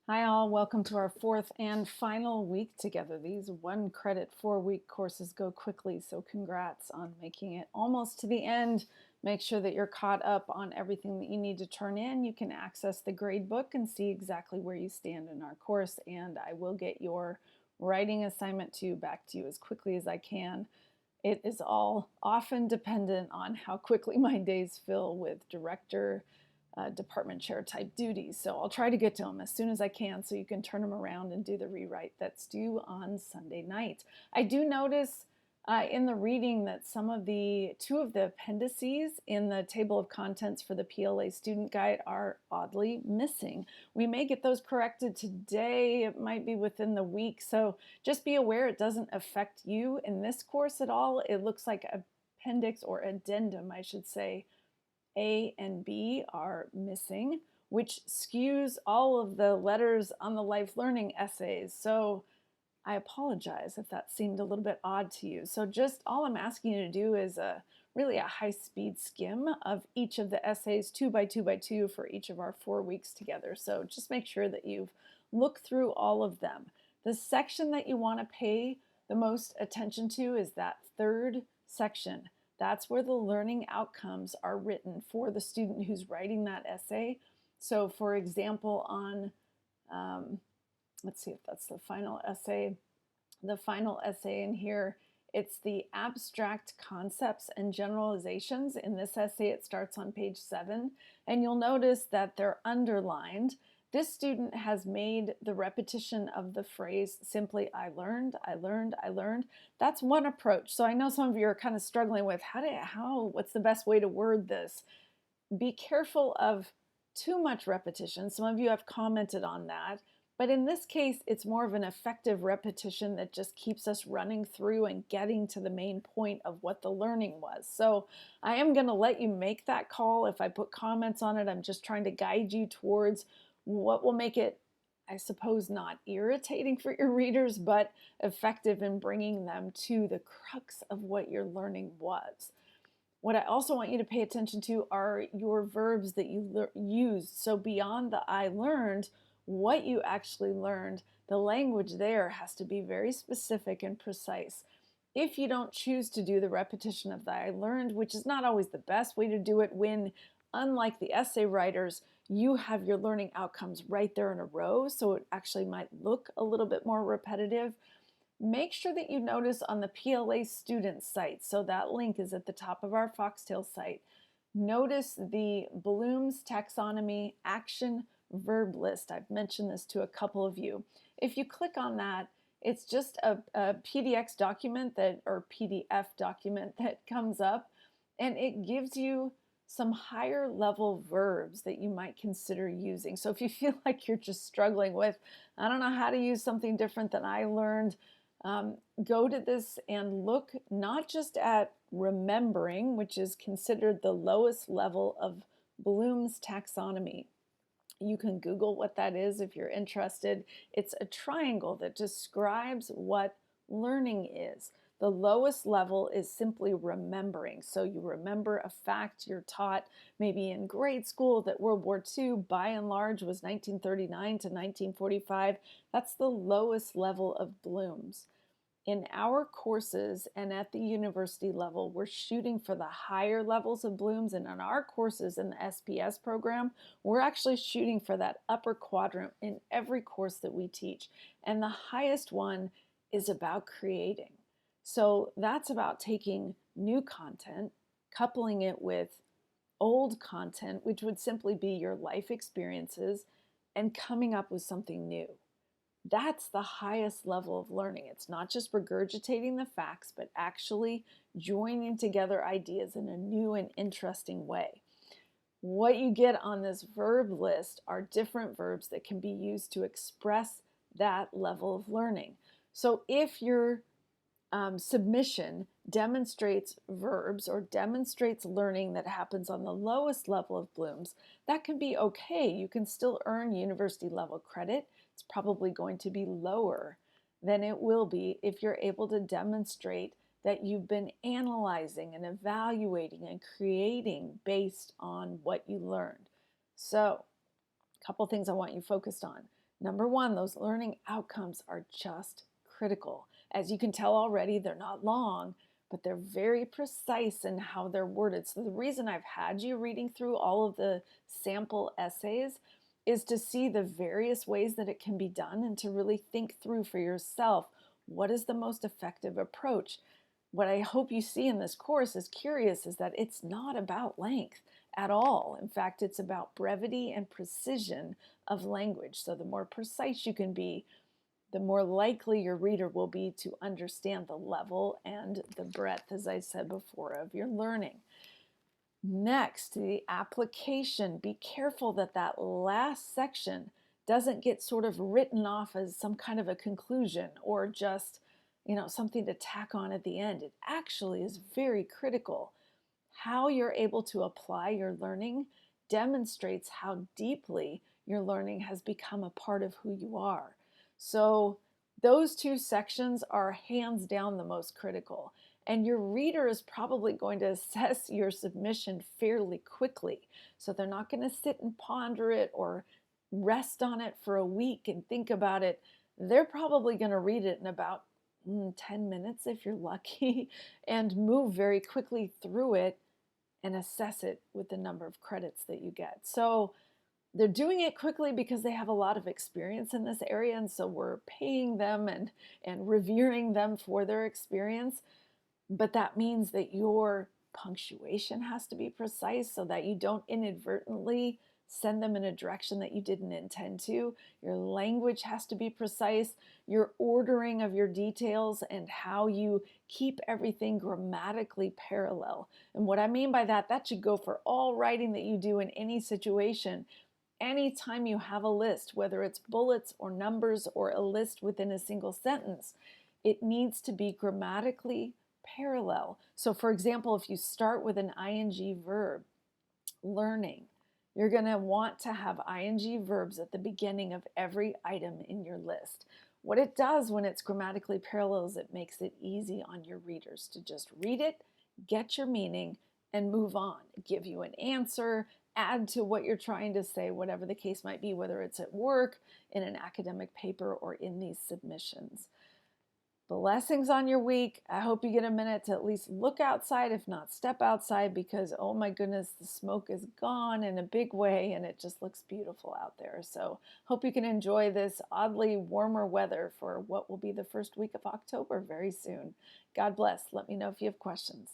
Hi all, welcome to our fourth and final week together. These 1 credit 4-week courses go quickly, so congrats on making it almost to the end. Make sure that you're caught up on everything that you need to turn in. You can access the grade book and see exactly where you stand in our course, and I will get your writing assignment back to you as quickly as I can. It is all often dependent on how quickly my days fill with department chair type duties. So I'll try to get to them as soon as I can so you can turn them around and do the rewrite that's due on Sunday night. I do notice in the reading that two of the appendices in the table of contents for the PLA student guide are oddly missing. We may get those corrected today. It might be within the week. So just be aware it doesn't affect you in this course at all. It looks like appendix or addendum, I should say, A and B are missing, which skews all of the letters on the life learning essays. So I apologize if that seemed a little bit odd to you. So just all I'm asking you to do is really a high-speed skim of each of the essays 2 by 2 by 2 for each of our 4 weeks together. So just make sure that you've looked through all of them. The section that you want to pay the most attention to is that third section. That's where the learning outcomes are written for the student who's writing that essay. So for example, on let's see if that's the final essay. The final essay in here, it's the abstract concepts and generalizations. In this essay, it starts on page 7, and you'll notice that they're underlined. This student has made the repetition of the phrase simply, I learned, I learned, I learned. That's one approach. So I know some of you are kind of struggling with what's the best way to word this? Be careful of too much repetition. Some of you have commented on that. But in this case, it's more of an effective repetition that just keeps us running through and getting to the main point of what the learning was. So I am going to let you make that call. If I put comments on it, I'm just trying to guide you towards what will make it, I suppose, not irritating for your readers, but effective in bringing them to the crux of what your learning was. What I also want you to pay attention to are your verbs that you used. So beyond the I learned, what you actually learned, the language there has to be very specific and precise. If you don't choose to do the repetition of the I learned, which is not always the best way to do it when, unlike the essay writers, you have your learning outcomes right there in a row, so it actually might look a little bit more repetitive. Make sure that you notice on the PLA student site, so that link is at the top of our Foxtail site, notice the Bloom's Taxonomy Action Verb List. I've mentioned this to a couple of you. If you click on that, it's just a PDX document or PDF document that comes up, and it gives you some higher level verbs that you might consider using. So if you feel like you're just struggling with, I don't know how to use something different than I learned, go to this and look not just at remembering, which is considered the lowest level of Bloom's taxonomy. You can Google what that is if you're interested. It's a triangle that describes what learning is. The lowest level is simply remembering. So you remember a fact you're taught maybe in grade school that World War II by and large was 1939 to 1945. That's the lowest level of Bloom's. In our courses and at the university level, we're shooting for the higher levels of Bloom's, and in our courses in the SPS program, we're actually shooting for that upper quadrant in every course that we teach. And the highest one is about creating. So that's about taking new content, coupling it with old content, which would simply be your life experiences, and coming up with something new. That's the highest level of learning. It's not just regurgitating the facts, but actually joining together ideas in a new and interesting way. What you get on this verb list are different verbs that can be used to express that level of learning. So if your submission demonstrates verbs or demonstrates learning that happens on the lowest level of Bloom's, that can be okay. You can still earn university level credit. It's probably going to be lower than it will be if you're able to demonstrate that you've been analyzing and evaluating and creating based on what you learned. So, a couple things I want you focused on. Number one, those learning outcomes are just critical. As you can tell already, they're not long, but they're very precise in how they're worded. So the reason I've had you reading through all of the sample essays is to see the various ways that it can be done and to really think through for yourself, what is the most effective approach? What I hope you see in this course is curious is that it's not about length at all. In fact, it's about brevity and precision of language. So the more precise you can be, the more likely your reader will be to understand the level and the breadth, as I said before, of your learning. Next, the application. Be careful that that last section doesn't get sort of written off as some kind of a conclusion or just, something to tack on at the end. It actually is very critical. How you're able to apply your learning demonstrates how deeply your learning has become a part of who you are. So those two sections are hands down the most critical. And your reader is probably going to assess your submission fairly quickly. So they're not going to sit and ponder it or rest on it for a week and think about it. They're probably going to read it in about 10 minutes if you're lucky and move very quickly through it and assess it with the number of credits that you get. So they're doing it quickly because they have a lot of experience in this area, and so we're paying them and revering them for their experience. But that means that your punctuation has to be precise so that you don't inadvertently send them in a direction that you didn't intend to. Your language has to be precise. Your ordering of your details and how you keep everything grammatically parallel. And what I mean by that, that should go for all writing that you do in any situation. Anytime you have a list, whether it's bullets or numbers or a list within a single sentence, it needs to be grammatically parallel. So for example, if you start with an ing verb, learning, you're going to want to have ing verbs at the beginning of every item in your list. What it does when it's grammatically parallel is it makes it easy on your readers to just read it, get your meaning, and move on. Give you an answer, add to what you're trying to say, whatever the case might be, whether it's at work, in an academic paper, or in these submissions. Blessings on your week. I hope you get a minute to at least look outside, if not step outside, because oh my goodness, the smoke is gone in a big way and it just looks beautiful out there. So hope you can enjoy this oddly warmer weather for what will be the first week of October very soon. God bless. Let me know if you have questions.